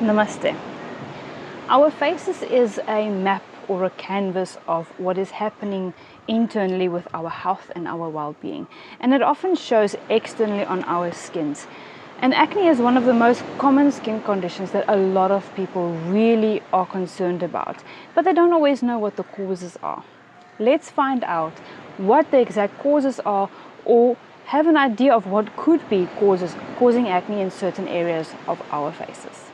Namaste. Our faces is a map or a canvas of what is happening internally with our health and our well-being, and it often shows externally on our skins. And acne is one of the most common skin conditions that a lot of people really are concerned about, but they don't always know what the causes are. Let's find out what the exact causes are, or have an idea of what could be causing acne in certain areas of our faces.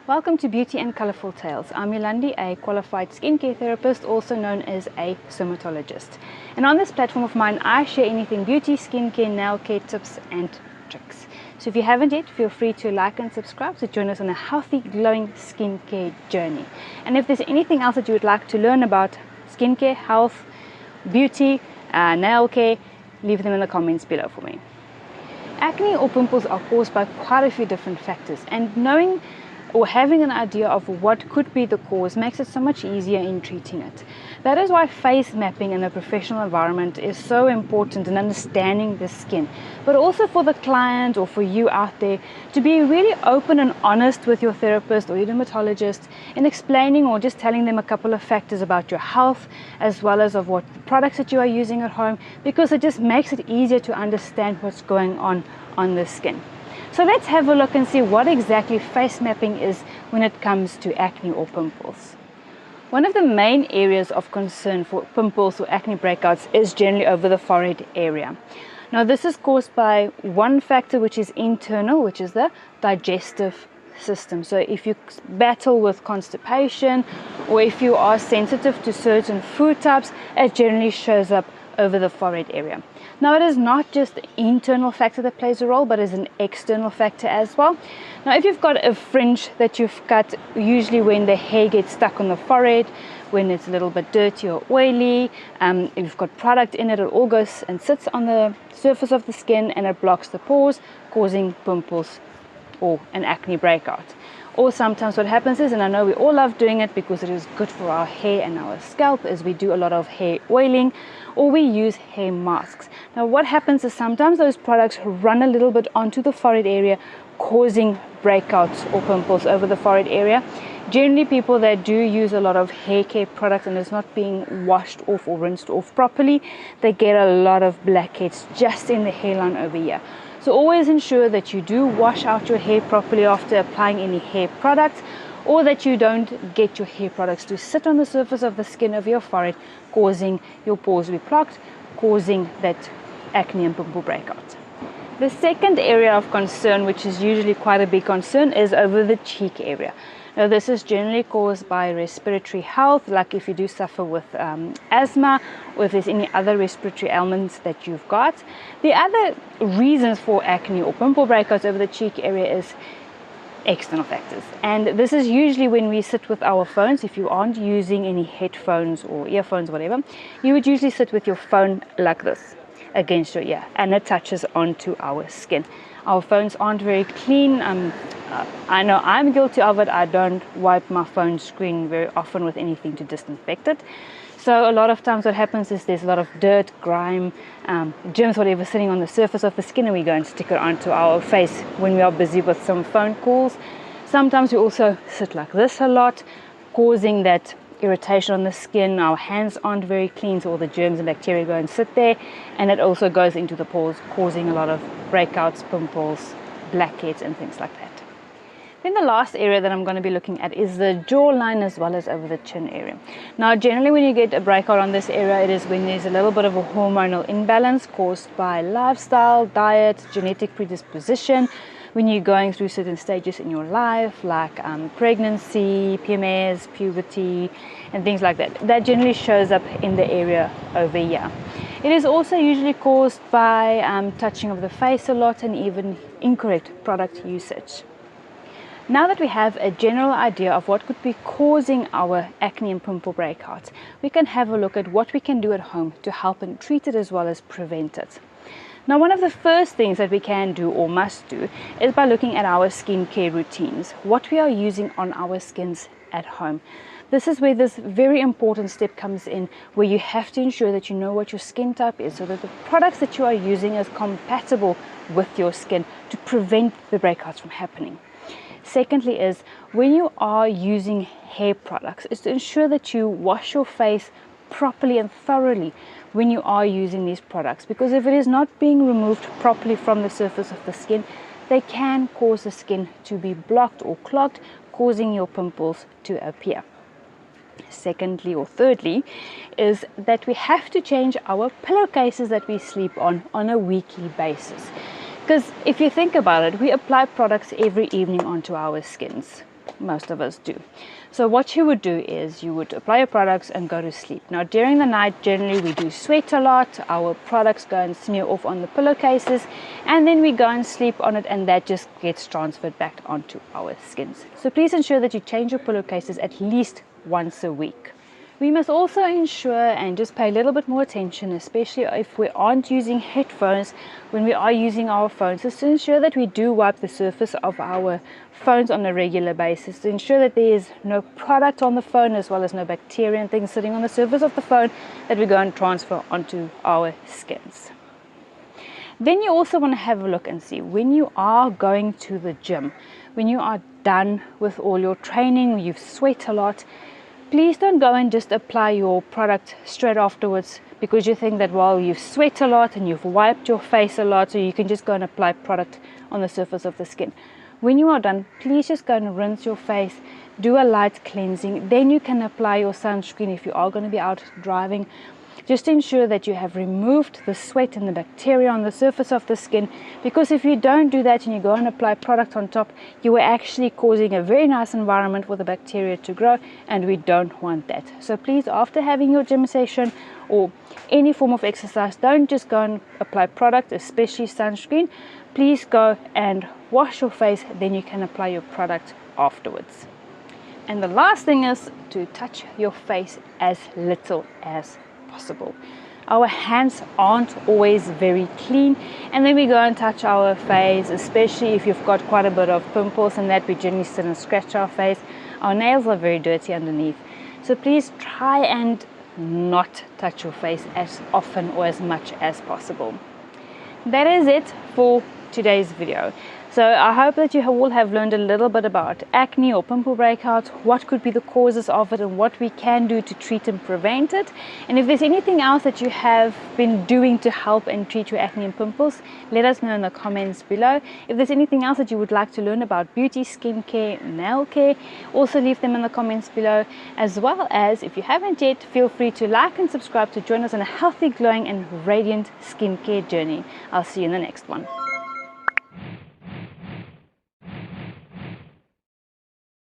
Welcome to Beauty and Colorful Tales. I'm Yolandi, a qualified skincare therapist, also known as a somatologist. And on this platform of mine, I share anything beauty, skincare, nail care tips and tricks. So if you haven't yet, feel free to like and subscribe to join us on a healthy, glowing skincare journey. And if there's anything else that you would like to learn about skincare, health, beauty, nail care, leave them in the comments below for me. Acne or pimples are caused by quite a few different factors, and knowing or having an idea of what could be the cause makes it so much easier in treating it. That is why face mapping in a professional environment is so important in understanding the skin, but also for the client or for you out there to be really open and honest with your therapist or your dermatologist in explaining or just telling them a couple of factors about your health, as well as of what products that you are using at home, because it just makes it easier to understand what's going on the skin. So let's have a look and see what exactly face mapping is when it comes to acne or pimples. One of the main areas of concern for pimples or acne breakouts is generally over the forehead area. Now this is caused by one factor, which is internal, which is the digestive system. So if you battle with constipation, or if you are sensitive to certain food types, it generally shows up over the forehead area. Now it is not just the internal factor that plays a role, but is an external factor as well. Now if you've got a fringe that you've cut, usually when the hair gets stuck on the forehead, when it's a little bit dirty or oily, if you've got product in it, it all goes and sits on the surface of the skin and it blocks the pores, causing pimples or an acne breakout. Or sometimes what happens is, and I know we all love doing it because it is good for our hair and our scalp, is we do a lot of hair oiling, or we use hair masks. Now what happens is sometimes those products run a little bit onto the forehead area, causing breakouts or pimples over the forehead area. Generally people that do use a lot of hair care products and it's not being washed off or rinsed off properly, they get a lot of blackheads just in the hairline over here. So always ensure that you do wash out your hair properly after applying any hair products, or that you don't get your hair products to sit on the surface of the skin of your forehead, causing your pores to be clogged, causing that acne and pimple breakout. The second area of concern, which is usually quite a big concern, is over the cheek area. Now this is generally caused by respiratory health, like if you do suffer with asthma, or if there's any other respiratory ailments that you've got. The other reasons for acne or pimple breakouts over the cheek area is external factors, and this is usually when we sit with our phones. If you aren't using any headphones or earphones, whatever, you would usually sit with your phone like this against your ear, and it touches onto our skin. Our phones aren't very clean. I know I'm guilty of it. I don't wipe my phone screen very often with anything to disinfect it. So a lot of times what happens is there's a lot of dirt, grime, germs, whatever, sitting on the surface of the skin, and we go and stick it onto our face when we are busy with some phone calls. Sometimes we also sit like this a lot, causing that irritation on the skin. Our hands aren't very clean, so all the germs and bacteria go and sit there, and it also goes into the pores, causing a lot of breakouts, pimples, blackheads and things like that. Then the last area that I'm going to be looking at is the jawline, as well as over the chin area. Now generally when you get a breakout on this area, it is when there's a little bit of a hormonal imbalance caused by lifestyle, diet, genetic predisposition, when you're going through certain stages in your life, like pregnancy, PMS, puberty, and things like that. That generally shows up in the area over here. It is also usually caused by touching of the face a lot, and even incorrect product usage. Now that we have a general idea of what could be causing our acne and pimple breakouts, we can have a look at what we can do at home to help and treat it, as well as prevent it. Now one of the first things that we can do or must do is by looking at our skincare routines, what we are using on our skins at home. This is where this very important step comes in, where you have to ensure that you know what your skin type is, so that the products that you are using is compatible with your skin to prevent the breakouts from happening. Secondly is, when you are using hair products, is to ensure that you wash your face properly and thoroughly when you are using these products, because if it is not being removed properly from the surface of the skin, they can cause the skin to be blocked or clogged, causing your pimples to appear. Secondly or thirdly is that we have to change our pillowcases that we sleep on a weekly basis, because if you think about it, we apply products every evening onto our skins. Most of us do. So what you would do is you would apply your products and go to sleep. Now during the night, generally we do sweat a lot, our products go and smear off on the pillowcases, and then we go and sleep on it, and that just gets transferred back onto our skins. So please ensure that you change your pillowcases at least once a week. We must also ensure and just pay a little bit more attention, especially if we aren't using headphones, when we are using our phones, is to ensure that we do wipe the surface of our phones on a regular basis, to ensure that there is no product on the phone, as well as no bacteria and things sitting on the surface of the phone that we go and transfer onto our skins. Then you also want to have a look and see, when you are going to the gym, when you are done with all your training, you've sweat a lot, please don't go and just apply your product straight afterwards, because you think that, well, you've sweat a lot and you've wiped your face a lot, so you can just go and apply product on the surface of the skin. When you are done, please just go and rinse your face, do a light cleansing, then you can apply your sunscreen if you are going to be out driving. Just ensure that you have removed the sweat and the bacteria on the surface of the skin, because if you don't do that and you go and apply product on top, you are actually causing a very nice environment for the bacteria to grow, and we don't want that. So please, after having your gym session or any form of exercise, don't just go and apply product, especially sunscreen. Please go and wash your face, then you can apply your product afterwards. And the last thing is to touch your face as little as possible. Our hands aren't always very clean, and then we go and touch our face, especially if you've got quite a bit of pimples, and that we generally sit and scratch our face. Our nails are very dirty underneath, so please try and not touch your face as often or as much as possible. That is it for today's video. So I hope that you all have learned a little bit about acne or pimple breakout, what could be the causes of it, and what we can do to treat and prevent it. And if there's anything else that you have been doing to help and treat your acne and pimples, let us know in the comments below. If there's anything else that you would like to learn about beauty, skincare, nail care, also leave them in the comments below. As well as, if you haven't yet, feel free to like and subscribe to join us on a healthy, glowing and radiant skincare journey. I'll see you in the next one.